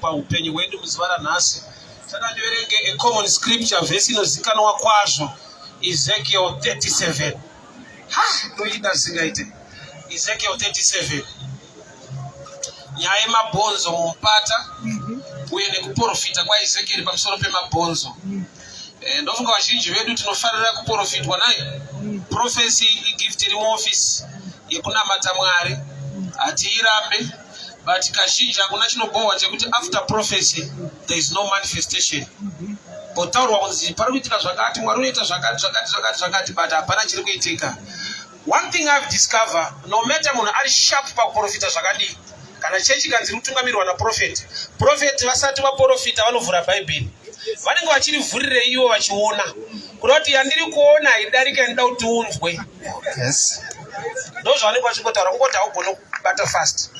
paupenyu hwedu muzuva ranhasi. Takandiverenge a common scripture verse inozikanwa kwazvo, Ezekiel 37. Noida zingaite Ezekiel 37. Nyaya yemabhonzo mumupata uye nekuprofita kwaEzekiel pamusoro pemabhonzo. Ndofunga vazhinji vedu tinofanira kuprofitwa naye. Prophecy igift iri muoffice yekunamata Mwari, hatiirambe, but kazhinji hakuna chinobohwa chekuti after prophecy there is no manifestation. Potaurwa kunzi pari kuitika zvakati, Mwari unoita zvakati, but hapana chiri kuitika. One thing I've discovered, no matter munhu ari sharp pakuprofita zvakadii, kana chechi kanzi mutungamirwa naprofeti, profeti vasati vaprofita vanovhura bhaibheri, vanenge vachirivhurire ivo vachiona kuda kuti yandiri kuona haidarika ndida kuti unzwe. Ndozvavanenge vachingotaura, kungoti haugone kubata fast.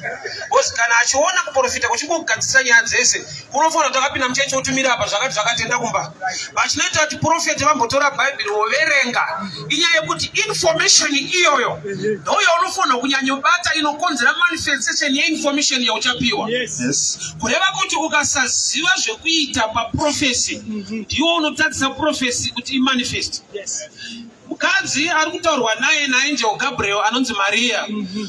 Because kana achiona kuprofita kuchingogadzisa nyaya dzese, kunofanira kuti akapinda muchechi otumira apa zvakati enda kumba. Vachinoita kuti profeti vambotora bhaibheri voverenga, inyaya yekuti information iyoyo ndoyo unofanira kunyanyobata inokonzera manifestation yeinformation yauchapiwa. Kureva kuti ukasaziva zvekuita paprofesi ndiwo unotadzisa profesi kuti imanifest. Mukadzi ari kutaurwa naye naangel Gabriel anonzi Maria,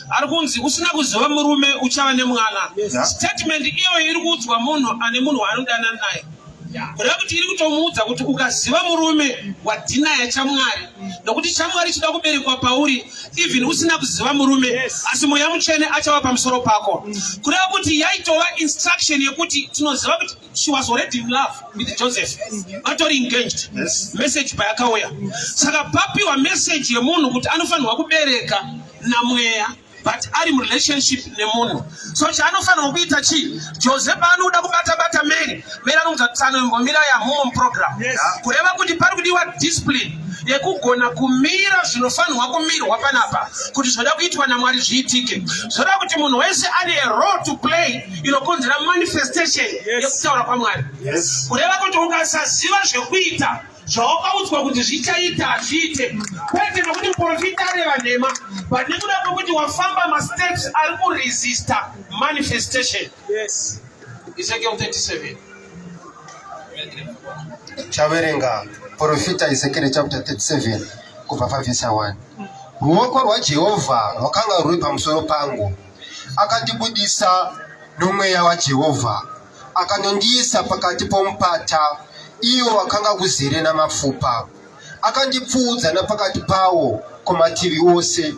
ari kunzi usina kuziva murume uchava nemwana. Statement iyo iri kuudzwa munhu ane munhu waanodana naye. Kureva kuti iri kutomuudza kuti ukaziva murume wadhinaya chaMwari, nokuti chaMwari chida kuberekwa pauri even usina kuziva murume, asi Mweya Mutsvene achava pamusoro pako. Kureva kuti yaitova instruction yekuti tinoziva kuti she was already in love with Joseph, vatori engaged. Message payakauya, saka papiwa message yemunhu kuti anofanirwa kubereka naMweya but ari relationship nemunhu. So chaanofanirwa kuita chi? Joseph anoda kubata Mary anoudza kuti anombomira yahomo program. Kureva kuti pari kudiwa discipline yekugona kumira zvinofanirwa kumirwa panapa kuti zvoda kuitwa naMwari zviitike. Zvoda kuti munhu wese ane role to play inokonzera manifestation yekutaura kwaMwari. Kureva kuti ukasaziva zvekuita zvawakaudzwa kuti zvichaita hazviite, kwete nokuti muprofita areva nhema, but nekuda kwokuti wafamba masteps ari kuresista manifestation. Ezekiel 37. Chaverenga profita Ezekiel chapter 37 kubva pavhesi 1. Ruoko rwaJehovha rwakanga rwuri pamusoro pangu, akandibudisa nomweya waJehovha, akandondiisa pakati pomupata iwo wakanga kuzere namapfupa, akandipfuudza napakati pawo kumativi ose.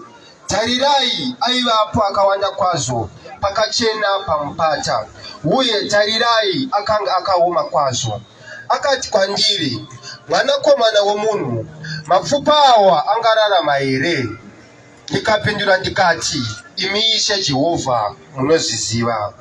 Tarirai, aivapo akawanda kwazvo pakachena pamupata, uye tarirai akanga akaoma kwazvo. Akati kwandiri, mwanakomana womunhu, mapfupa awa angararama here? Ndikapindura ndikati, imi Ishe Jehovha munozviziva.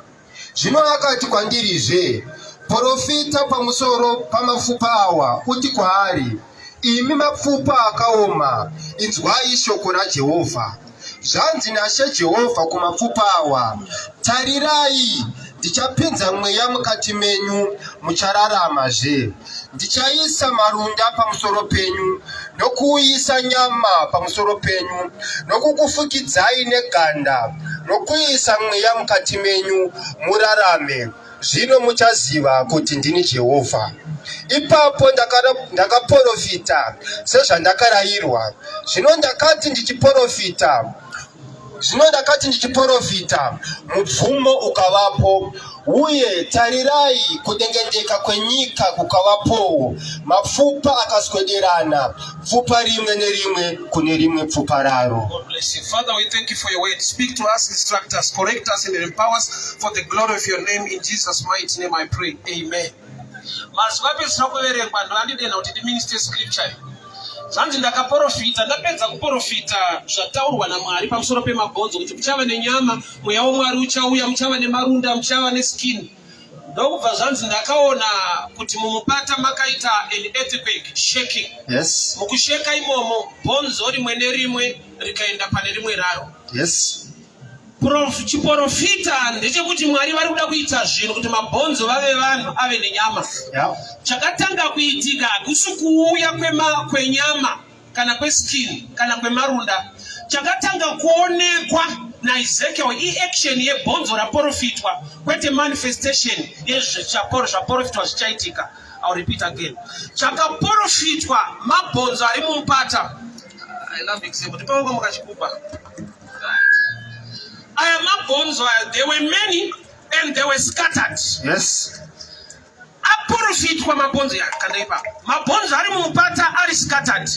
Zvino akati kwandirizve, profita pamusoro pamapfupa awa uti kwaari, imi mapfupa akaoma, inzwai shoko raJehovha. Zvanzi naShe Jehovha kumapfupa awa, tarirai, ndichapinza mweya mukati menyu, muchararamazve. Ndichaisa marunda pamusoro penyu, nokuisa nyama pamusoro penyu, nokukufukidzai neganda, nokuisa mweya mukati menyu, murarame. Zvino muchaziva kuti ndini Jehovha. Ipapo ndakaprofita sezvandakarayirwa. Zvino ndakati ndichiprofita, mubvumo ukavapo, uye tarirai kudengendeka kwenyika kukavapowo. Mapfupa akaswederana, pfupa rimwe nerimwe kune rimwe pfupa raro. God bless you. Father, we thank you for your word. Speak to us, instruct us, correct us, and empower us for the glory of your name. In Jesus' mighty name I pray. Amen. Mazwape sinakuverengwa ndo andidena kuti diminister scripture. Zvanzi ndakaprofita, ndapedza kuprofita zvataurwa naMwari pamusoro pemabhonzo kuti muchava nenyama, mweya waMwari uchauya, muchava nemarunda, muchava neskin. Ndokubva zvanzi ndakaona kuti mumupata makaita an earthquake, shaking. Mukusheka imomo bhonzo rimwe nerimwe rikaenda pane rimwe raro. Chiprofita ndechekuti Mwari vari kuda kuita zvinhu kuti mabhonzo vave vanhu ave nenyama. Chakatanga kuitika hakusi kuuya kwenyama kana kweskin kana kwemarunda. Chakatanga kuonekwa na Ezekiel action yebhonzo raprofitwa kwete manifestation zvaprofitwa zvichaitika. I'll repeat again. Chakaprofitwa mabhonzo ari mumupata. I love example. Tipaonga mukachikupa. Aya mabhonzo, there were many and they were scattered. Yes. Aprofitwa mabhonzo yakandaipa. Mabhonzo ari mumupata ari scattered.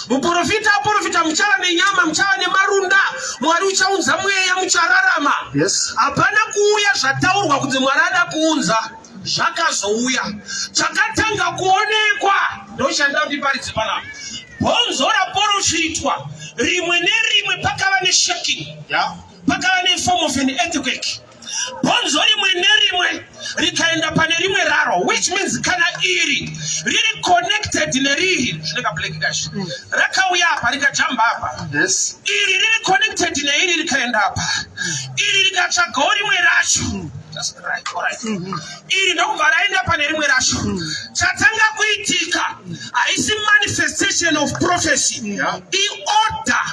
Muprofita mchana nenyama, mchana nemarunda, Mwari uchaunza mweya muchararama. Yes. Hapana kuuya zvataurwa kuti Mwari ada kuunza. Zvakazouya. Chakatanga kuonekwa ndoshanda kuti paridzi pana. Bhonzo raprofitwa rimwe nerimwe pakava neshaking. Yeah. Pakava neform of an earthquake. Bhonzo rimwe nerimwe rikaenda pane rimwe raro, which means kana iri riri connected neriri zvineka black dash rakauya apa rikajamba apa. Yes. Iri riri connected neiri rikaenda apa. Iri rikatsvagawo rimwe racho. That's right, all right. Iri ndokubva raenda pane rimwe racho. Chatanga kuitika haisi manifestation of prophecy. Yeah. Order,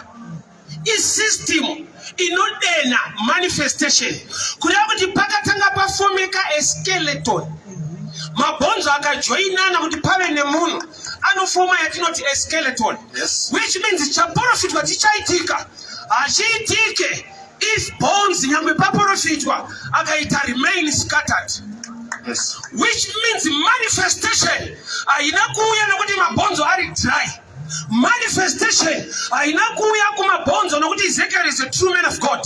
system inodena manifestation. Kureva kuti pakatanga pafomeka a skeleton. Mabhonzo akajoinana kuti pave nemunhu anofoma yatinoti a skeleton. Yes. Which means chaprofitwa chichaitika hachiitike if bones nyangwe paprofitwa akaita remain scattered. Yes. Which means manifestation haina kuuya nokuti mabhonzo ari dry. Manifestation haina kuuya kumabhonzo nokuti Ezekiel is a true man of God.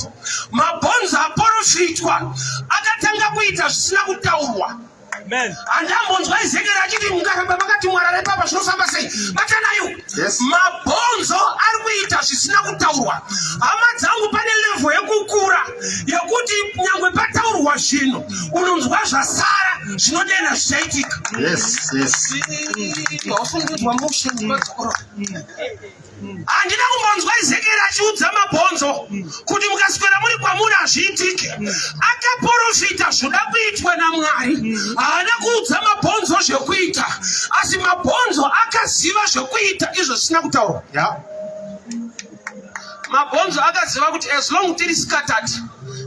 Mabhonzo aprofitwa akatanga kuita zvisina kutaurwa. Amen. Andambonzwa Ezekiel achiti mungafamba makati Mwari papa zvinofamba sei. Batanayo. Yes. Mabhonzo ari kuita zvisina kutaurwa. Hama dzangu pane level yekukura yekuti nyangwe pataurwa zvinhu unonzwa zvasara zvinodena zvichaitika. Yes. Yes. Wafungidzwa handina kumbonzwa Ezekiel achiudza mabhonzo kuti mukaswera muri kwamuri hazviitike. Akaprofita zvoda kuitwa naMwari. Haana kuudza mabhonzo zvekuita, asi mabhonzo akaziva zvekuita izvo zvisina kutaurwa. Yeah. Mabhonzo akaziva kuti as long tiri scattered,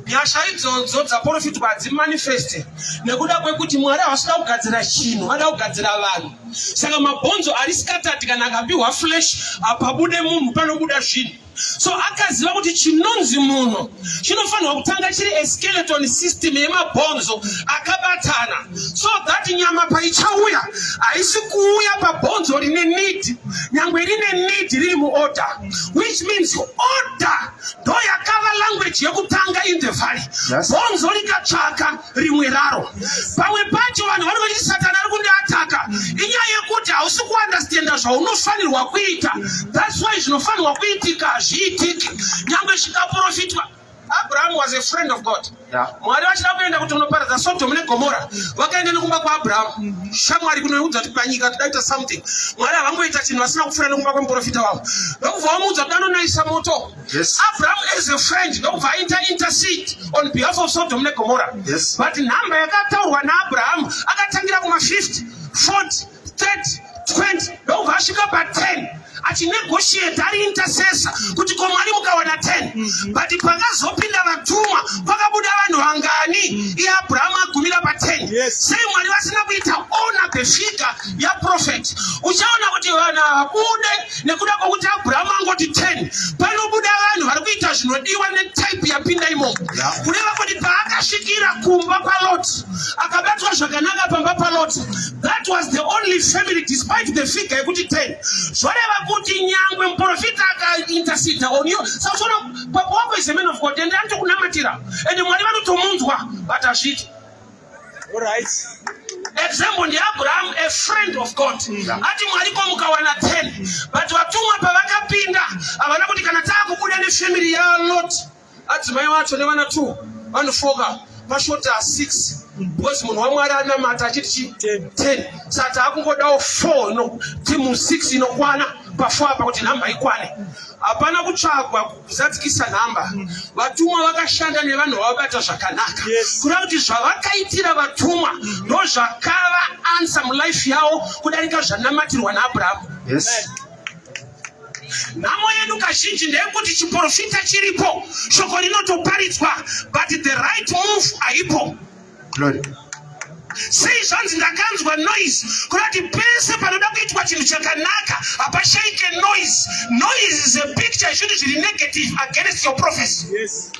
nyasha idzodzo dzaprofitwa hadzimanifeste nekuda kwekuti Mwari havasida kugadzira chinhu, vada kugadzira vanhu. Saka mabhonzo ari scattered kana akapiwa flesh hapabude munhu panobuda zvinhu. So akaziva kuti chinonzi munhu chinofanirwa kutanga chiri a skeleton system yemabhonzo akabatana, so that nyama paichauya haisi kuuya pabhonzo rine need, nyangwe rine need riri muorder. Which means order ndo yakava language yekutanga in the valley. Yes. Bhonzo rikatsvaka rimwe raro. Pamwe pacho vanhu vari vachiti Satani ari kundiataka inyaya yekuti hausi kuunderstanda zvaunofanirwa kuita. That's why zvinofanirwa kuitika hazviitiki. Nyangwe zvikaprofitwa. Abraham was a friend of God. Yeah. Mwari vachida kuenda kuti unoparadza Sodom neGomora, vakaenda nekumba kwaAbraham. Shamwari kunoudza kuti panyika todaita something. Mwari havangoita chinhu vasina kufura nekumba kwemuprofita wavo. Ndokubva vamuudza kuti anonaisa moto. Yes. Abraham as a friend ndokubva intercede on behalf of Sodom neGomora. Yes. But nhamba yakataurwa naAbraham akatangira kuma50, 40, 30, 20 ndokubva asvika pa10. Achinegotiate ari intercessor kuti ko Mwari mukawana 10. But pakazopinda vatumwa pakabuda vanhu vangani, Abraham agumira pa10. Yes. Sei Mwari vasina kuita honor the figure yaprophet. Uchaona kuti vanhu vabude nekuda kwokuti Abraham angoti 10. Panobuda vanhu vari kuita zvinodiwa netype yapinda imomo. Yeah. Kureva kuti paakasvikira kumba paLot akabatwa zvakanaka pamba paLot, that was the only family despite the figure yekuti 10. Zvoreva kuti nyangwe muprofita akaintercede on you. Saka papa wako is a man of God and anotokunamatira and Mwari vanotomunzwa but hazviti. All right. Example ndeAbraham, a friend of God. Ati Mwari ko mukawana 10. But vatumwa pavakapinda havana kuti kana taakubuda nefamily yaLot, adzimai vacho nevana 2 vanofoka pashota 6. Because munhu waMwari anamata achiti 10. Saka taakungodawo 4 timu 6 inokwana pa4 apa kuti nhamba ikwane. Hapana kutsvagwa kuzadzikisa nhamba. Vatumwa vakashanda nevanhu vavabata zvakanaka. Yes. Kureva kuti zvavakaitira vatumwa ndo zvakava answer mulife yavo kudarika zvanamatirwa naAbraham. Yes. Namo yedu kazhinji ndeyekuti chiprofita chiripo, shoko rinotoparidzwa, but the right move haipo. Glory. Sei zvanzi ndakanzwa noise, kurati pese panoda kuitwa chinhu chakanaka hapashaike noise. Noise is a picture zvinhu zviri negative against your prophecy. Yes.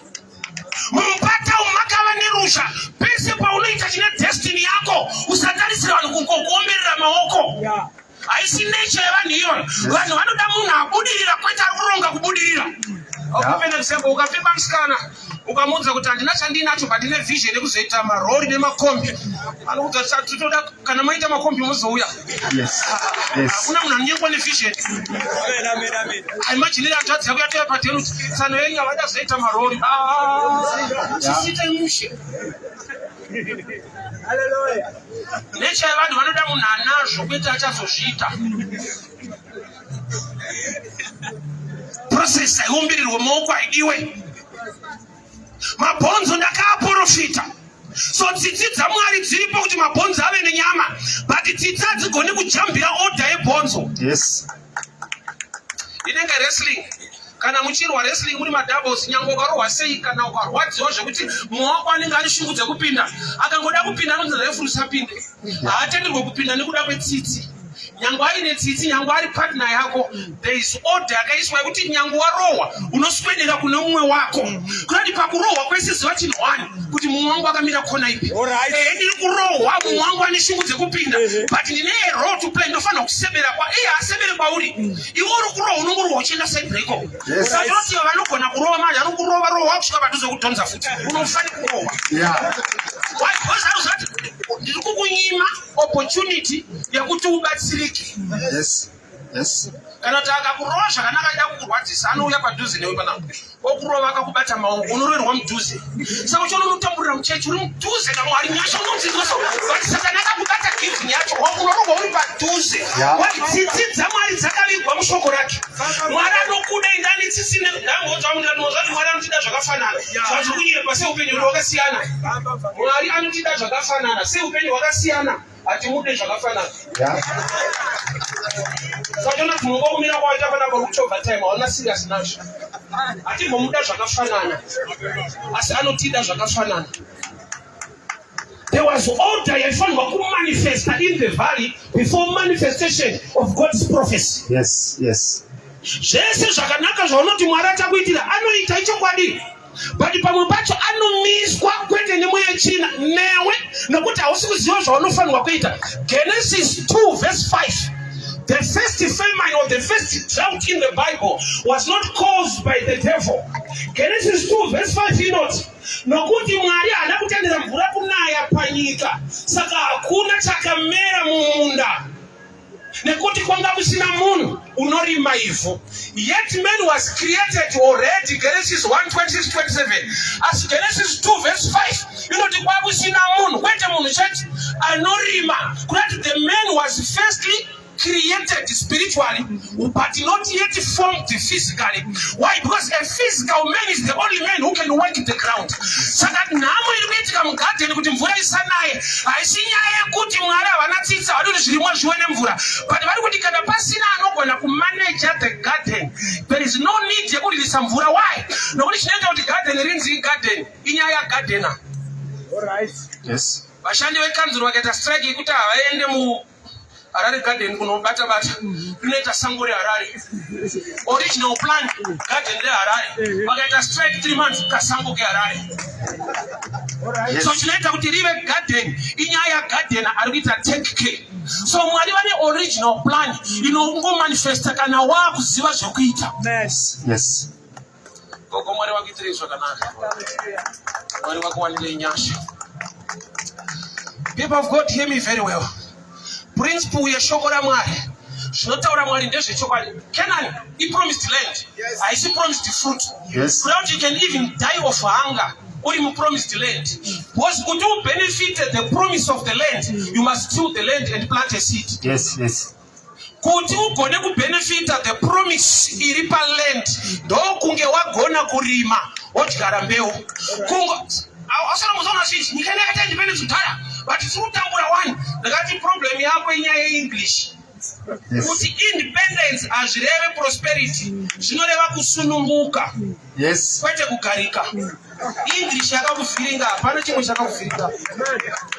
Mumupata umakava nerusha, pese paunoita chine destiny yako, usatarisira vanhu kungokuomberera maoko. Yeah. Haisi nature yevanhu iyona. Vanhu vanoda munhu abudirira kwete ari kuronga kubudirira. Ukapenda kusembo, ukapfeka musikana, ukamuudza kuti handina chandinacho but ndine vision yekuzoita marori nemakombi. Anokuudza toda kana maita makombi muzouya. Yes. Yes. Hakuna munhu anonyengwa nevision. Amen, amen, amen. Imagine hanzvadzi yako yatoya patenu tsano yenyu havada kuzoita marori. Chisita mushe. Hallelujah. Nature yevanhu vanoda munhu anazvo kwete achazozviita. Process haumbirirwe maoko haidiwe. Mabhonzo ndakaaprofita. So tsitsi dzaMwari dziripo kuti mabhonzo ave nenyama, but tsitsi hadzigoni kujambira order yebhonzo. Yes. Inenge wrestling. Kana muchirwa wrestling muri madoubles, nyange ukarohwa sei kana ukarwadziwa zvekuti mumwe wako anenge ane shungu dzekupinda, akangoda kupinda anonzi referee usapinde. Haatenderwe kupinda nekuda kwetsitsi. Nyange aine tsitsi, nyange ari partner yako, there is order yakaiswa yekuti nyange warohwa unoswedera kune mumwe wako. Kurati pakurohwa kwese ziva chinhu wani kuti mumwe wangu akamira kona ipi. Ndiri kurohwa, mumwe wangu ane shungu dzekupinda, but ndine role to play, ndofanira kusebera kwa asebere kwauri. Iwe uri kurohwa unongorohwa uchienda side break. Satinoti vanogona kurohwa manje ari kurova rohwa kusvika padhuze kudhonza futi. Unofanira kurohwa. Yeah. Why? Because ndiri kukunyima opportunity yakuti ubatsirike. Yes. Yes. Kana kuti akakurova zvakanaka aida kukurwadzisa anouya padhuze newe panapa. Okurova akakubata maoko unoroverwa mudhuze. Saka uchiona muchechi uri mudhuze naMwari nyasha unodzidzwa so. But Satani akakubata gift yacho unorova uri padhuze. Tsitsi dzaMwari dzakavigwa mushoko rake. Mwari anokuda indani tsitsi ndangodzwa munhu Mwari anotida zvakafanana. Zvazvo kunyepa seupenyu hwakasiyana. Mwari anotida zvakafanana seupenyu hwakasiyana. Atimude zvakafanana. Yeah. Saka kuti munhu kumira kwaita panapa kuchovha time hauna serious nazvo. Atimbomuda zvakafanana. Asi anotida zvakafanana. There was order yaifanirwa kumanifesta in the valley before manifestation of God's prophecy. Yes. Yes. Zvese zvakanaka zvaunoti Mwari achakuitira anoita ichokwadi. But pamwe pacho anomiswa kwete nemweya china newe nokuti hausi kuziva zvaunofanirwa kuita. Genesis 2 verse 5. The first famine or the first drought in the Bible was not caused by the devil. Genesis 2 verse 5 inoti nokuti Mwari haana kutendera mvura kunaya panyika, saka hakuna chakamera mumunda nekuti kwanga kusina munhu unorima ivhu. Yet man was created already. Genesis 1:26-27. As Genesis 2 verse 5 inoti kwanga kusina munhu kwete munhu chete anorima. Kurati the man was firstly created spiritually but not yet formed physically. Why? Because a physical man is the only man who can work the ground. Saka nhamo iri kuitika mugadheni kuti mvura isanaye haisi nyaya yekuti Mwari havana tsitsi havadi kuti zvirimwa zviwe nemvura, but vari kuti kana pasina anogona kumanage the garden there is no need yekuririsa mvura. Why? Nokuti chinoita kuti garden rinzi garden inyaya yagardener. All right. Yes. Vashandi vekanzuro vakaita strike yekuti havaende mu Harare garden kunobata bata. Kunoita sango reHarare. Original plan garden reHarare. Vakaita strike 3 months kasango keHarare. Yes. So chinoita kuti rive garden inyaya gardener ari kuita take care. So Mwari vane original plan inongomanifesta kana wakuziva zvekuita. Yes. Yes. Gogo Mwari vakuitire zvakanaka. Mwari vakuwanire nyasha. People of God, hear me very well. Principle yeshoko raMwari zvinotaura Mwari ndezvechokwadi. Canaan promised land. Haisi promised fruit. Yes. Without you can even die of hunger uri mupromised land. Because kuti benefit the promise of the land, you must till the land and plant a seed. Yes. Yes. Kuti ugone kubenefita the promise iri paland ndokunge wagona kurima wodyara mbeu. Asana muzona switch nyika yakati independence kudhara but tiri kutambura one. Ndakati problem yako inyaya yeEnglish. Yes. Kuti independence azvireve prosperity, zvinoreva kusununguka. Yes. Kwete kugarika. English yakakuvhiringa, hapana chimwe chakakuvhiringa.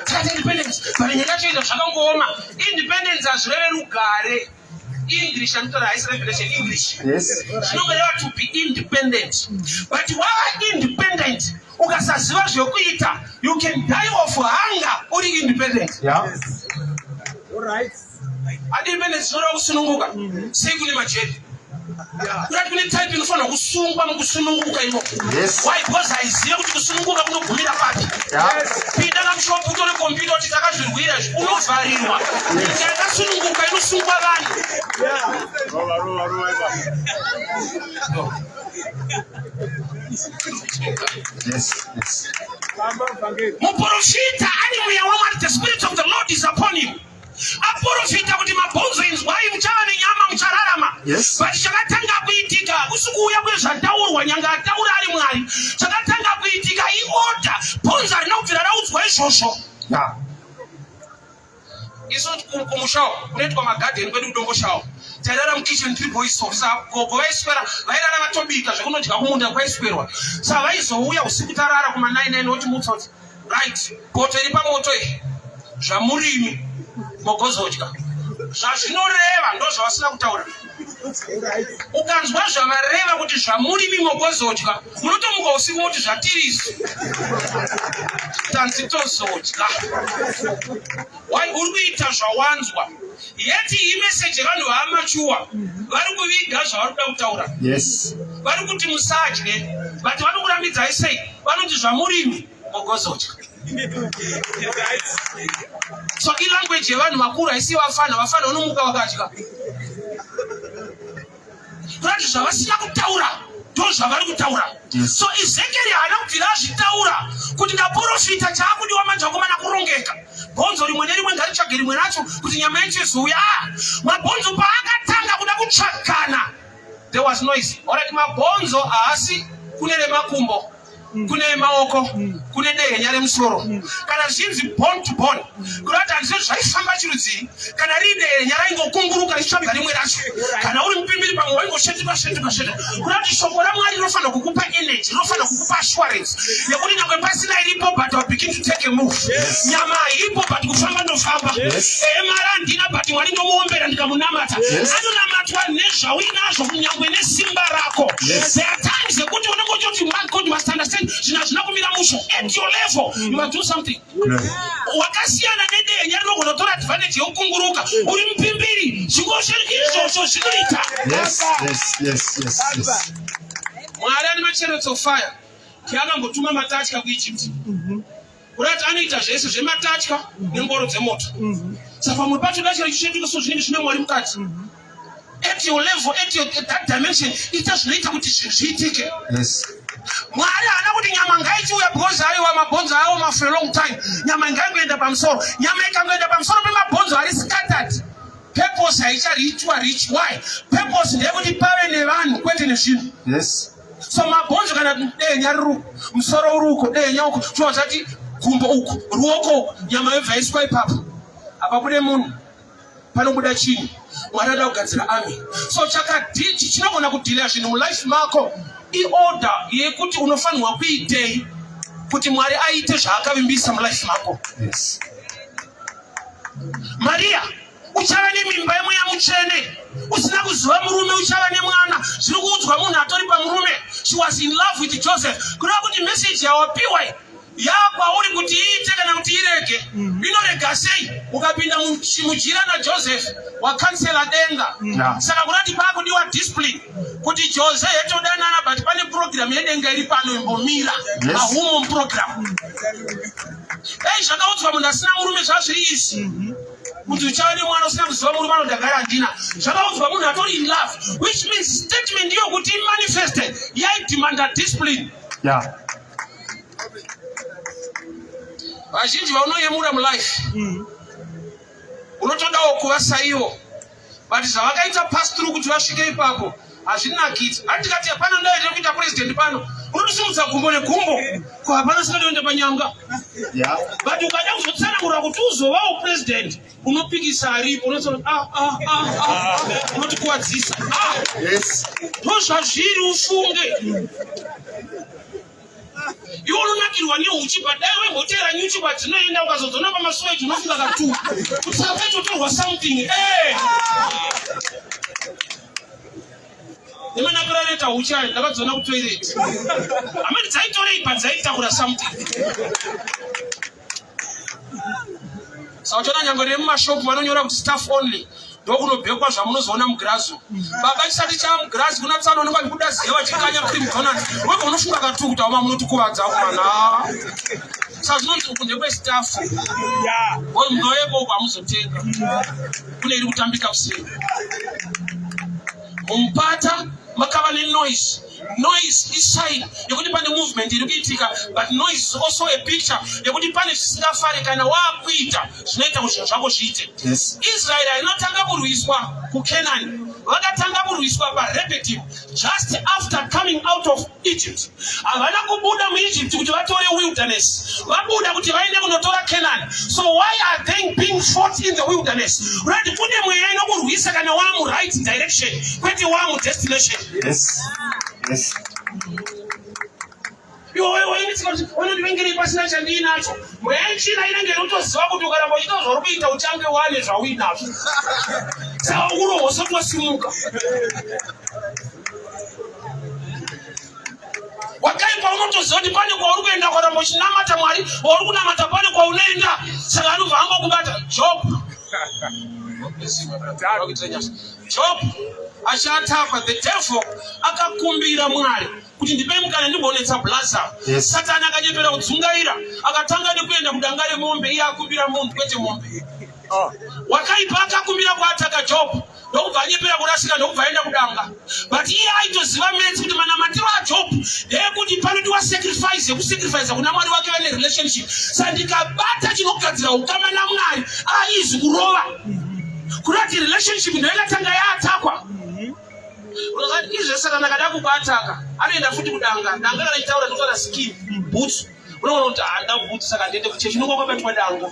Tata independence, parenyeka choita zvakangooma. Independence azvireve rugare. English anotora high revelation English. Yes. Zvinoreva to be independent. But wava independent, ukasaziva zvokuita, you can die of hunger uri independent. Yeah. All right. Independence zvinoreva kusununguka. Sei kune majeri. Kurati kune type inofanira kusungwa mukusununguka imo. Yes. Why? Because haizive kuti kusununguka kunogumira papi. Yeah. Pinda kamushopu utore kompyuta kuti takazvirwira unovharirwa. Nyika yakasununguka inosungwa vanhu. Yes. Yes. Muprofita ani mweya waMwari, the spirit of the Lord is upon him. Aprofita kuti mabhonzo inzwai, muchava nenyama, muchararama. Yes. But chakatanga kuitika kusukuuya kwezvataurwa nyanga ataura ari Mwari. Chakatanga kuitika iorder, bhonzo harina kubvira raudzwa izvozvo. Yeah. Isu kumushawo kunoitwa magadheni kwedu kudomboshawo, tairara mukitchen 3 boys officer. Gogo vaiswera, vairara vatobika zvekunodya kumunda kwaiswerwa. Saka vaizouya usiku tarara kuma9 oti mutsotsi. Right, poto iri pamoto iyi, zvamurimi mogozodya. Zvazvinoreva ndo zvavasina kutaura. Ukanzwa zvavareva kuti zvamurimi mogozodya, munotomuka usiku moti zvatirisu. Tanzi tozodya. Why uri kuita zvawanzwa? Yeti imeseji vanhu vaamachuwa vari kuviga zvavari kuda kutaura. Yes. Vari kuti musadye, but vanokurambidza sei? Vanoti zvamurimi mogozodya. So ilanguage yevanhu vakuru haisi vafana vanomuka vakadya. Kurati zvavasina kutaura ndo zvavari kutaura. So Ezekiel haana kubvira azvitaura kuti ndaprofita chaakudiwa manjakomana kurongeka. Bhonzo rimwe nerimwe ngarichage rimwe racho kuti nyama yacho izouya. Mabhonzo paakatanga kuda kutsvakana, there was noise. Alright, mabhonzo haasi kune remakumbo, kune maoko, kune dehenya remusoro. Kana zvinzi bone to bone, kurati handizvo zvaifamba chirudzii. Kana riri dehenya raingokunguruka richitsvaga rimwe racho. Kana uri mupimbiri pamwe waingoshetuka. Kurati shoko raMwari rinofanira kukupa energy, rinofanira kukupa assurance yekuti nyangwe pasina iripo, but I begin to take a move. Nyama iripo, but kufamba ndofamba. Mara handina, but Mwari ndomuombera ndikamunamata. Anonamatwa nezvauinazvo kunyangwe nesimba rako. There are times yekuti unongoti God must understand zvina kumira musho. At your level, you must do something. Wakasiyana nedehenya rinogona kutora advantage yokunguruka. Uri mupimbiri, izvozvo zvinoita. Yes. Mwari ane machariots of fire. Tiakangotuma matatya kuEgypt. Kurati anoita zvese zvematatya nengoro dzemoto. Saka pamwe pacho dachira chichetuka so zvinenge zvine Mwari mukati. At your level, that dimension, ita zvinoita kuti zviitike. Yes. Mwari haana kuti nyama ngaichiuya because aiwa mabhonzo aioma for a long time. Nyama ingangoenda pamusoro. Nyama ikangoenda pamusoro pemabhonzo ari scattered, purpose haichareachwa reach. Why? Purpose ndeyekuti pave nevanhu kwete nezvinhu. Yes. So mabhonzo kana dehenya riri musoro uri uko, dehenya uko, chova chati gumbo uko, ruoko uko, nyama yobva iswa ipapo. Apa kune munhu panobuda chinhu. Mwari ada kugadzira army. So chinogona kudhilaya zvinhu mulife mako iorder yekuti unofanirwa kuitei kuti Mwari aite zvaakavimbisa mulife mako. Yes. Maria, uchava nemimba yemweya mutsvene, usina kuziva murume, uchava nemwana. Zviri kuudzwa munhu atori pamurume. She was in love with Joseph. Kureva kuti message yawapiwa yakwauri kuti iite kana kuti irege. Inorega sei? Ukapinda mujira naJoseph wakansela denga. Saka kurati pakudiwa discipline kuti Jose yetodanana, but pane program yedenga iri pano imbomira. A home program. Zvakaudzwa munhu asina murume zvazviri izvi. Kuti uchava nemwana usina kuziva murume anodagara handina. Zvakaudzwa munhu atori in love, which means statement iyo kuti manifested yaidemanda discipline. Yeah. Vazhinji vaunoyemura mulife unotodawo kuva saiwo, but zvavakaita pass through kuti vasvike ipapo Hazvina kiti. Atikati hapana ndaite kuita president pano. Unosimudza gumbo negumbo. Ko hapana sinoenda panyanga. Yeah. But ukada kuzotsanangura kuti uzovawo president, unopikisa aripo, unoti unotikuwadzisa. Yes. Ndozvazviri ufunge. Iwo unonakirwa neuchi padai wembotera nyuchi padzinoenda ukazodzona pamasuweji unofunga katu. Kuti sakaitotorwa something. Nemana kurareta uchayi ndakadzona kutoilet. Ameni dzaitorei padzaitakura something. Sauchona nyango nemumashopu vanonyora kuti staff only. Ndokunobhekwa zvamunozoona mugirazo. Baba chisati chamugirazi kuna tsano nonga ndikuda zewa chikanya kuti mudonald. Wewe unofunga katu kuti auma munotukuvadza kumana. Saka zvinonzi kunze kwestaff. Wewe mnoyeko kwamuzotenga. Kune iri kutambika kusini. Mumpata makava noise. Noise is sign yekuti pane movement iri kuitika, but noise is also a picture yekuti pane zvisingafari kana wakuita zvinoita kuti zvako zviite. Yes. Israel hainotanga kurwiswa kuKenani, vakatanga kurwiswa paRefidim just after coming out of Egypt. Havana kubuda muEgypt kuti vatore wilderness, vabuda kuti vaende kunotora Canaan. So why are they being fought in the wilderness? Right, kune mweya inokurwisa kana wamu right direction kwete wamu destination. Yes. Yes. Vanondivengere pasina chandinacho. Mweya nchina inenge utoziva kuti ukaramba uchita zvauri kuita uchange wane zvauinazvo. Saka urowosotosimuka. Wakaipa unotoziva kuti pane kwauri kuenda kwaramba uchinamata Mwari, wauri kunamata pane kwaunoenda. Saka anobva angokubata. Job achatakwa, the devil akakumbira Mwari kuti ndipe mukana ndimbonetsa Blaza. Yes. Satani akanyepera kudzungaira, akatanga nekuenda mudanga remombe, iye akumbira munhu kwete mombe. Wakaipa akakumbira kuataka Job, ndokubva anyepera kurasika ndokubva aenda kudanga. But iye aitoziva metsi kuti manamatiro aJob ndeyekuti panodiwa sacrifice, yekusacrifice kuna Mwari wake vane relationship. Saka ndikabata chinogadzira ukama naMwari aizi kurova. Kurati relationship ndoyakatanga yaatakwa. Unozati izve Satani akada kukuataka, anoenda futi kudanga. Danga kana itaura ndotora skin, boots. Unoona kuti anda boots saka ndiende kuchechi nonga kwabatwa danga.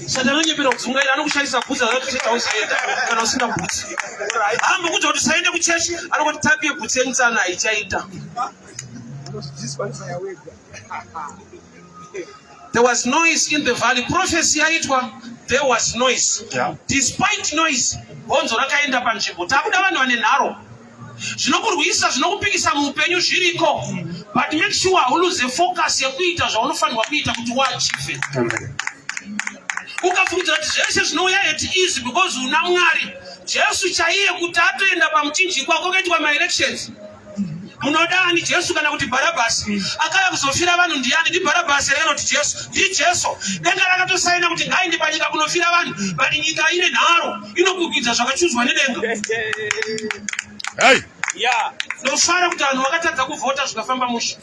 Satani anonyepera kudzungaira, anokushaisa boots zvekuti tauzienda kana usina boots. Hamba kuti usaende kuchechi, anoti tapi yeboots yemutsana haichaita. There was noise in the valley. Prophecy yaitwa, there was noise. Yeah. Despite noise, bonzo rakaenda panzvimbo. Takuda vanhu vane nharo. Zvinokurwisa, zvinokupikisa muupenyu zviriko. But make sure uluze focus yekuita zvaunofanirwa kuita kuti uachieve. Ukafungidzira kuti zvese zvinouya at easy because una Mwari. Jesu chaiye kuti atoenda pamuchinjikwa kwakaitwa ma-elections. Munodani Jesu kana kuti Bharabhasi? Akaya kuzofira vanhu ndiani? Ndi Bharabhasi ere kana kuti Jesu? Ndi Jesu. Denga rakatosaina kuti ngaende panyika kunofira vanhu, but nyika ine nharo inokugidza zvakachuzwa nedenga. Hey. Yeah. Ndofara kuti vanhu vakatadza kuvhota zvikafamba musha.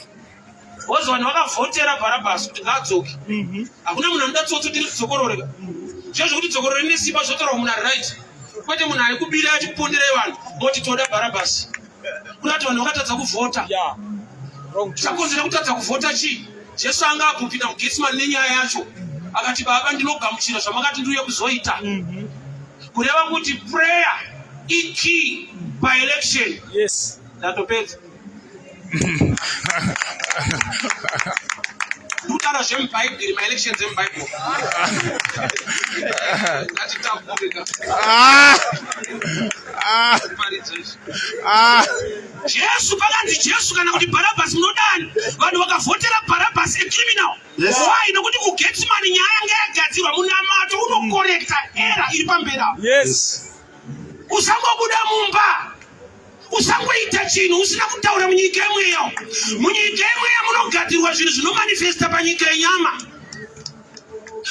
Wozo vanhu vakavhotera Bharabhasi kuti ngaadzoke. Hakuna munhu anoda tsotso tiri kudzokororeka. Zvezvo kuti dzokorore rine simba zvotorwa munhu ari right. Kwete munhu ari kubira achipondera vanhu moti toda Bharabhasi. Kunati vanhu vakatadza kuvhota. Chakonzera kutadza kuvhota chii? Jesu anga apupinda muGetsemani nenyaya yacho. Akati Baba ndinogamuchira zvamakati ndiuye kuzoita. Kureva kuti prayer ikey by election. Yes. Ndatopedza. Ndutara zvemubhaibheri, ma-elections emubhaibheri. Ngatitakurika. Jesu pakanzi Jesu kana kuti Bharabhasi munodani? Vanhu vakavhotera Bharabhasi a criminal. Yes. Why? Nokuti kuGetsemani nyaya yanga yagadzirwa munamato unokorekta era iri pamberi. Yes. Usangobuda mumba. Usangoita chinhu usina kutaura munyika yemweyo. Munyika yemweyo munogadzirwa zvinhu zvinomanifesta panyika yenyama.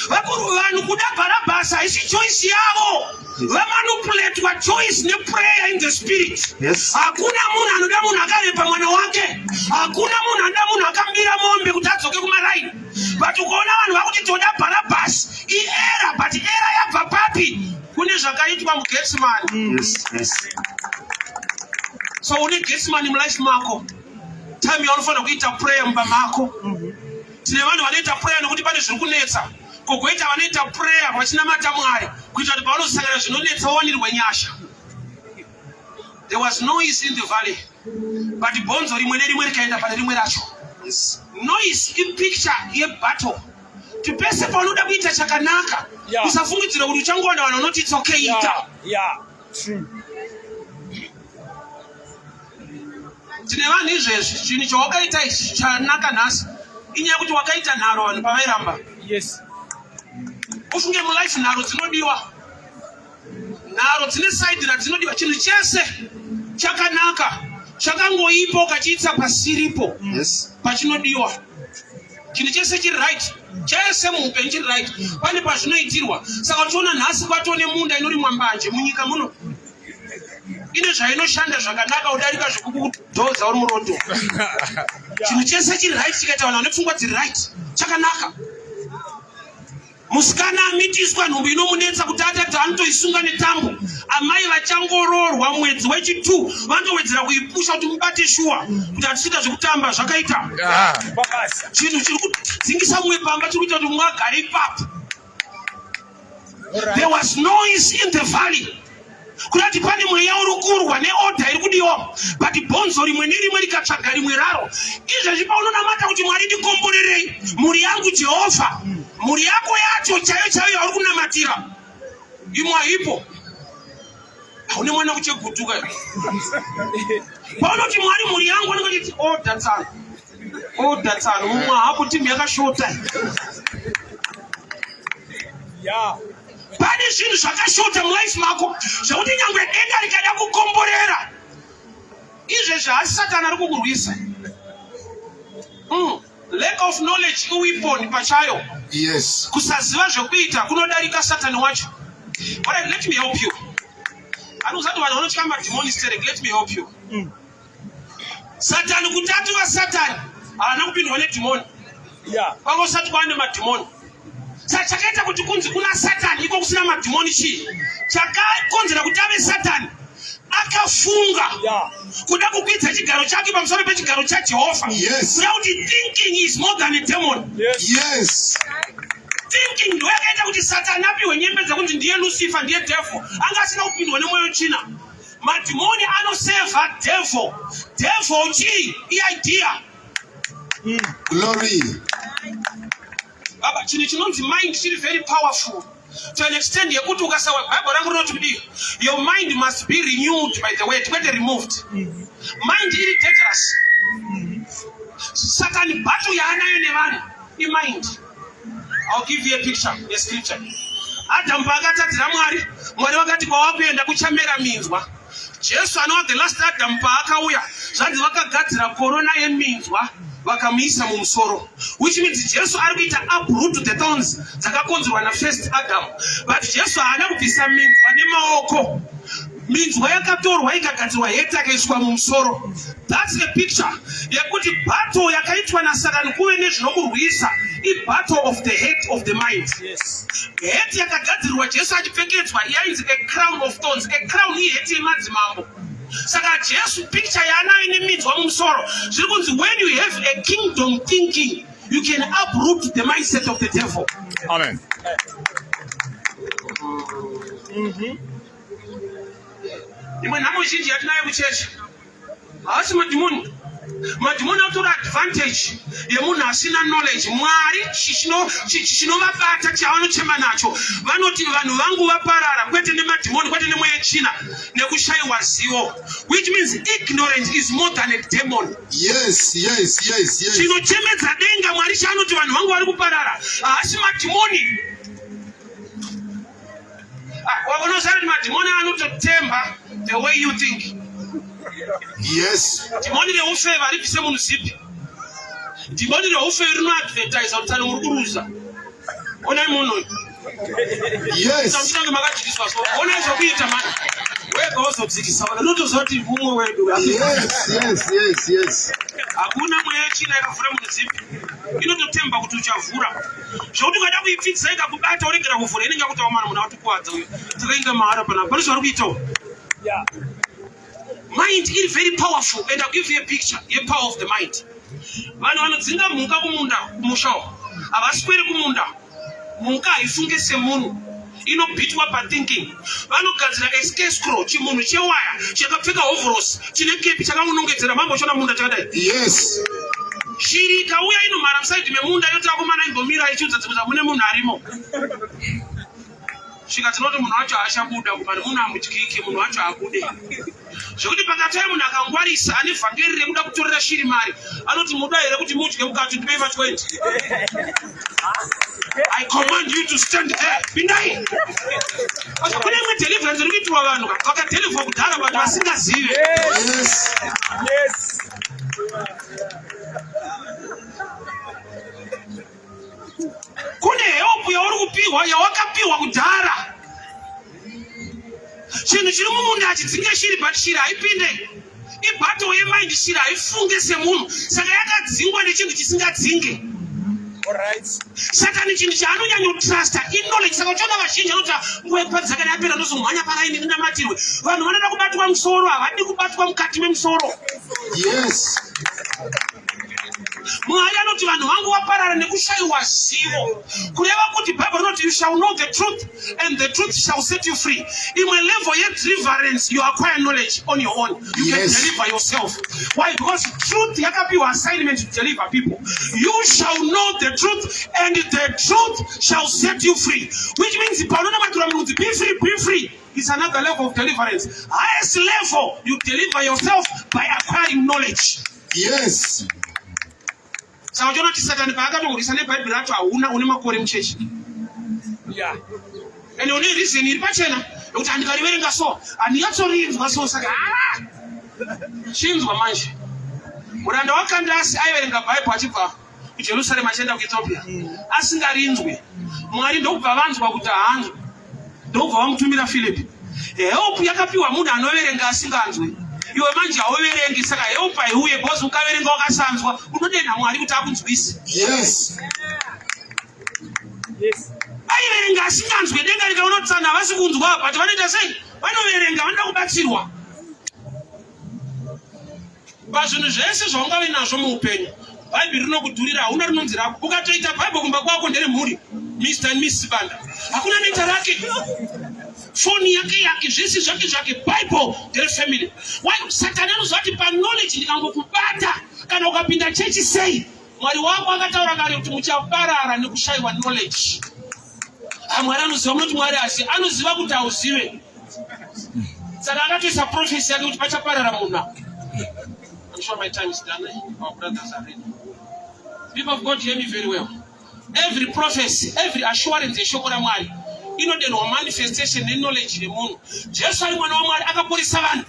Vakuru vanhu kuda Bharabhasi haisi choice yavo. Vamanipulatwa choice neprayer in the spirit. Yes. Hakuna munhu anoda munhu akarepa mwana wake. Hakuna munhu anoda munhu akambira mombe kuti adzoke kumaraini. But ukaona vanhu vakuti toda Bharabhasi, iera, but era yabva papi? Kune zvakaitwa muGetsemani. Yes, yes. So une Getsemani life mako. Time yaunofana kuita prayer mba mako. Tine vanhu vanoita prayer nokuti pane zviri kunetsa. Kogoita vanoita prayer vachinamata Mwari kuita kuti pavanosangana zvinonetsa wawanirwe nyasha. There was noise in the valley, but bonzo rimwe nerimwe rikaenda pane rimwe racho. Yes. Noise in picture ye battle. Tipese paunoda kuita chakanaka. Usafungidzira kuti uchangoona vanhu vanoti it's okay ita. Tine vanhu izvezvi chinhu chawakaita ichi chanaka nhasi inyaya kuti wakaita nharo vanhu pavairamba. Yes. Ufunge mulife nharo dzinodiwa. Nharo dzine side radzinodiwa. Chinhu chese chakanaka chakangoipo kachiitsa pasiripo. Yes. Pachinodiwa. Chinhu chese chiri right. Chese muupenyu chiri right. Pane pazvinoitirwa. Saka uchiona nhasi kwatone munda inorimwa mbanje munyika muno. Ine zvainoshanda zvakanaka kudarika zvekudhodza uri murondo. Chinhu chese chiri right chikaita vanhu vane pfungwa dziri right. Chakanaka. Musikana amitiswa nhumbi inomunetsa kuti atati anotoisunga netambo. Amai vachangororwa mwedzi wechi2 vanotowedzera kuipusha kuti mubate shuwa kuti atisvika zvekutamba zvakaita. Chinhu chiri kudzingisa mumwe pamba chiri kuita kuti mumwe agare ipapo. There was noise in the valley. Kuti pane mweya uri kurwa neorder iri kudiwa, but bonzo rimwe nerimwe rikatsvaga rimwe raro. Izvezvi paunonamata kuti Mwari ndikomborerei mhuri yangu Jehovha, mhuri yako yacho chaiyo chaiyo yauri kunamatira imwe haipo. Haune mwana kuchegutuka. Paunoti Mwari mhuri yangu anenge achiti order tsano mumwe hapo timu yakashota. Pane zvinhu zvakashota mulife mako zvokuti nyangwe denga rikada kukomborera izvezvi hasi Satani ari kukurwisa. Lack of knowledge iweapon pachayo. Yes. Kusaziva zvekuita kunodarika Satani wacho. Alright, let me help you. Anozati vanhu vanotya mademoni sterek. Let me help you. Satani kutatu vaSatani havana kupindwa nedemoni. Pangosati kwaane mademoni. Saka chakaita kuti kunzi kuna Satani iko kusina mademoni chii? Chakakonzera kuti ave Satani akafunga kuda kukwidza chigaro chake pamusoro pechigaro chaJehovha. Yes. Kuda kuti thinking is more than a demon. Yes. Thinking ndo yakaita kuti Satani apiwe nyembe dzekunzi ndiye Lucifer, ndiye devil. Anga asina kupindwa nemwoyo china. Mademoni anoseva devil. Devil chii? Idea. Glory. Baba, chinhu chinonzi mind chiri very powerful to an extent yekuti ukasawa Bible rangu rinoti kudii, your mind must be renewed by the word, kwete removed. Mind iri dangerous. Satani battle yaanayo nevanhu mind. I'll give you a picture, a scripture. Adam paakatadzira Mwari, Mwari vakati kwawapenda kuchamera minzwa. Jesu anova the last Adam paakauya, zvanzi vakagadzira korona yeminzwa vakamuisa mumusoro, which means Jesu ari kuita uproot the thorns dzakakonzerwa naFirst Adam. But Jesu haana kubvisa minzwa nemaoko. Minzwa yakatorwa ikagadzirwa heti akaiswa mumusoro. That's the picture yekuti battle yakaitwa naSatani kuve nezvinomurwisa battle of the head of the mind. Yes. Heti yakagadzirwa Jesu achipfekedzwa yainzi a crown of thorns. A crown iyi heti yemadzimambo. Saka Jesu picture yaanayo neminzwa mumusoro zviri kunzi when you have a kingdom thinking you can uproot the mindset of the devil. Amen. Imwe nhamo zhinji yatinayo kuchechi haasi madhimoni. Madhimoni anotora advantage yemunhu asina knowledge. Mwari chinovabata chavanochema nacho vanoti vanhu vangu vaparara kwete nemadhimoni, kwete nemweya china nekushayiwa zivo, which means ignorance is more than a demon. Yes. Chinochemedza denga Mwari chaanoti vanhu vangu vari kuparara haasi madhimoni. Waonoziva kuti madhimoni anototemba the way you think. Yes. Dhimoni reufeva ribvise munhu zipi. Dhimoni reufeva rinoadvertisa kuti tani muri kuruza. Onai munhu. Yes. Samutanga makadzikiswa so. Onai zvokuita mani. Wega wozodzikisa vanhu unotoziva kuti mumwe wedu. Yes. Hakuna mweya china yakavhura munhu zipi. Inototemba kuti uchavhura. Zvokuti ukada kuipfigisa ikakubata uregera kuvhura inenge yakutaura mwana munhu atikuwadza uyu. Saka inga mahara panapa. Pane zvari kuitawo. Mind is very powerful, and I'll give you a picture, the power of the mind. Vanhu vanodzinga mhuka kumunda kumushawo havasweri kumunda mhuka haifunge semunhu inobhitwa pathinking. Vanogadzira escape chimunhu chewaya chakapfeka hovhorosi chine kepi chakamunongedzera mamboshona munda chakadai. Yes. Shiri ikauya inomhara musaidhi memunda yotakomana imbomira ichiudza dzimwe mune munhu arimo. Svika tinoti munhu wacho hachabuda kubva nemunhu amutyike, munhu wacho habude. Zvekuti pakati munhu akangwarisa ane vhangeri rekuda kutorera shiri mari anoti muda here kuti mudye mukati ndipei 20. I command you to stand there. Pindai. Kune imwe deliverance iri kuitwa vanhu vakadeliverwa kudhara vanhu vasingazive. Yes. Yes. Kune help yauri kupiwa yawakapiwa kudhara. Chinhu chiri mumunda achidzinge shiri but shiri haipinde. Ibattle yemind shiri haifunge semunhu saka yakadzingwa nechinhu chisingadzinge. Alright. Satani chinhu chaanonyanyotrasta iknowledge. Saka uchiona vazhinji anoti nguva yekupadzakana yapera ndozomhanya paraini ndinamatirwe. Vanhu vanoda kubatwa musoro, havadi kubatwa mukati memusoro. Yes. Mwari anoti vanhu vangu vaparara nekushayiwa zivo. Kureva kuti Bible rinoti you shall know the truth and the truth shall set you free. Imwe level yedeliverance you acquire knowledge on your own. You can deliver yourself. Why? Because truth yakapiwa assignment to deliver people. You shall know the truth and the truth shall set you free. Which means be free. It's another level of deliverance. Highest level, you deliver yourself by acquiring knowledge. Yes. Saka uchiona kuti Satani paakatongorwisa nebhaibheri racho hauna une makore muchechi. Yeah. And une reason iri pachena yokuti handikariverenga so handiyatsorinzwa so saka chinzwa manje. Muranda waKandasi aiverenga bhaibheri achibva kuJerusarema achienda kuEthiopia asingarinzwe. Mwari ndokubva vanzwa kuti haanzwe. Ndokubva vamutumira Philip. Help yakapiwa munhu anoverenga asinganzwe. Iwe manje hauverengi saka help haiuye because ukaverenga wakasanzwa unodenda Mwari kuti akunzwise. Yes. Yes. Aiverenga asinganzwe denga rikaona kuti vanhu havasi kunzwa but vanoita sei? Vanoverenga vanoda kubatsirwa. Pazvinhu zvese zvaungave nazvo muupenyu bhaibheri rinokudhurira, hauna rinonzi rako. Ukatoita bhaibheri kumba kwako nderemhuri Mr. and Mrs. Banda hakuna neta rake. Foni yake zvese zvake Bible ndere family. Why? Satani anoziva kuti paknowledge ndikangokubata kana ukapinda chechi sei Mwari wako akataura kare kuti muchaparara nekushayiwa knowledge. Mwari anoziva kuti Mwari asi anoziva kuti hauzive. Saka akatoisa prophecy yake kuti pachaparara munhu. I'm sure my time is done. Our brothers are ready. People of God, hear me very well. Every prophecy, every assurance yeshoko raMwari inodenwa manifestation neknowledge yemunhu. Jesu ari mwana waMwari akaporesa vanhu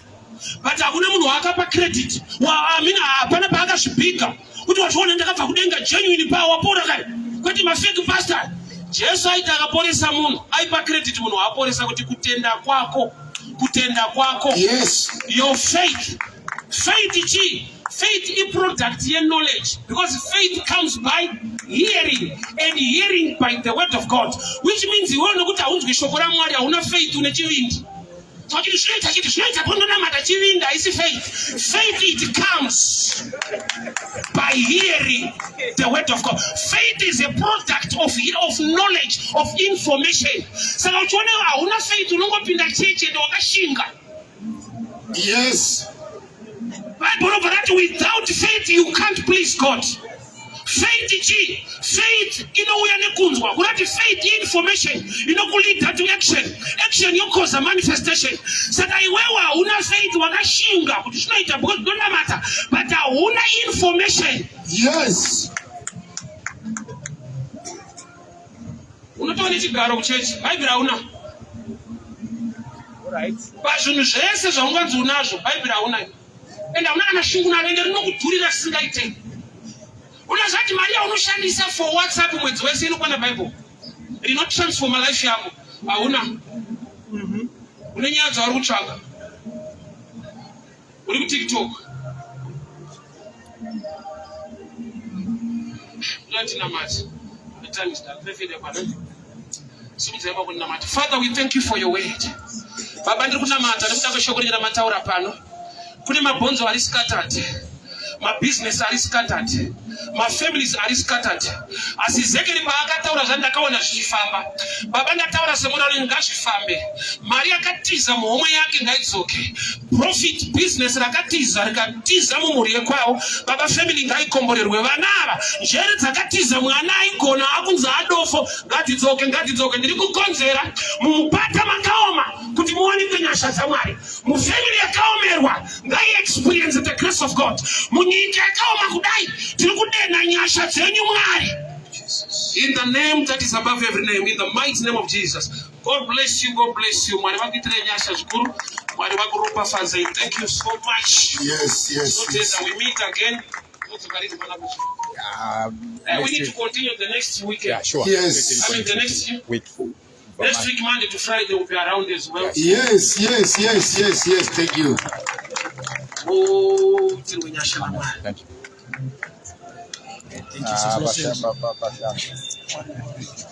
but hakuna munhu waakapa credit. Hapana paakazvibhiga kuti wazviona ndakabva kudenga genuine power wapora kare kwete mafake pastor. Jesu aiti akaporesa munhu aipa credit munhu waaporesa kuti kutenda kwako. Yes. Your faith is product of knowledge, because faith comes by hearing and hearing by the word of God, which means you want to go to unzwe shoko la Mwari hauna faith une chivindi. So chinoita pondonamata chivinda isi faith. Faith it comes by hearing the word of God. Faith is a product of knowledge, of information. Saka uchiona hauna faith unongopinda cheche ndo wakashinga. Yes. Bible over that without faith you can't please God. Faith inouya nekunzwa. Kunati faith information inokulead to action. Action yokoza manifestation. Saka iwewe hauna faith wakashinga kuti zvinoita because don't matter, but hauna information. Yes. Unotoona chigaro kuchechi Bible hauna. Alright. Pazvinhu zvese zvaunganzi unazvo Bible hauna. And hauna kana shunguna rende rinokudhurira singaite. Unazati mari yaunoshandisa for WhatsApp mwedzi wese inokwana Bible. Rinotransforma life yako. Hauna. Une nyaya dzauri kutsvaga. Uri kuTikTok. The time is done. Father, we thank you for your word. Baba ndiri kunamata nekuda kweshoko riri ramataura pano. Kune mabhonzo ari scattered. My business are scattered. My families are scattered. Asi Zekeri paakataura zvandakaona zvichifamba. Baba ndataura semunhu ngazvifambe. Mari yakatiza muhomwe yake ngaidzoke. Profit business rakatiza rikatiza mumhuri yekwavo. Baba family ngaikomborerwe. Vana ava njere dzakatiza mwana aigona akunzi adofo ngadidzoke ndiri kukonzera mumupata makaoma kuti muwanikwe nyasha dzaMwari. Mufamily yakaomerwa ngai experience the grace of God. Munyika yakaoma kudai tiri kudena nyasha dzenyu Mwari. In the name that is above every name, in the mighty name of Jesus. God bless you, God bless you. Mwari vakuitire nyasha zvikuru. Mwari vakuropafadza. Thank you so much. Yes. We meet again. We need to continue the next weekend. Yeah, sure. Yes. I mean the next week. Next week, Monday to Friday, will be around as well. Yes. Thank you. Oh, thank you. Thank you.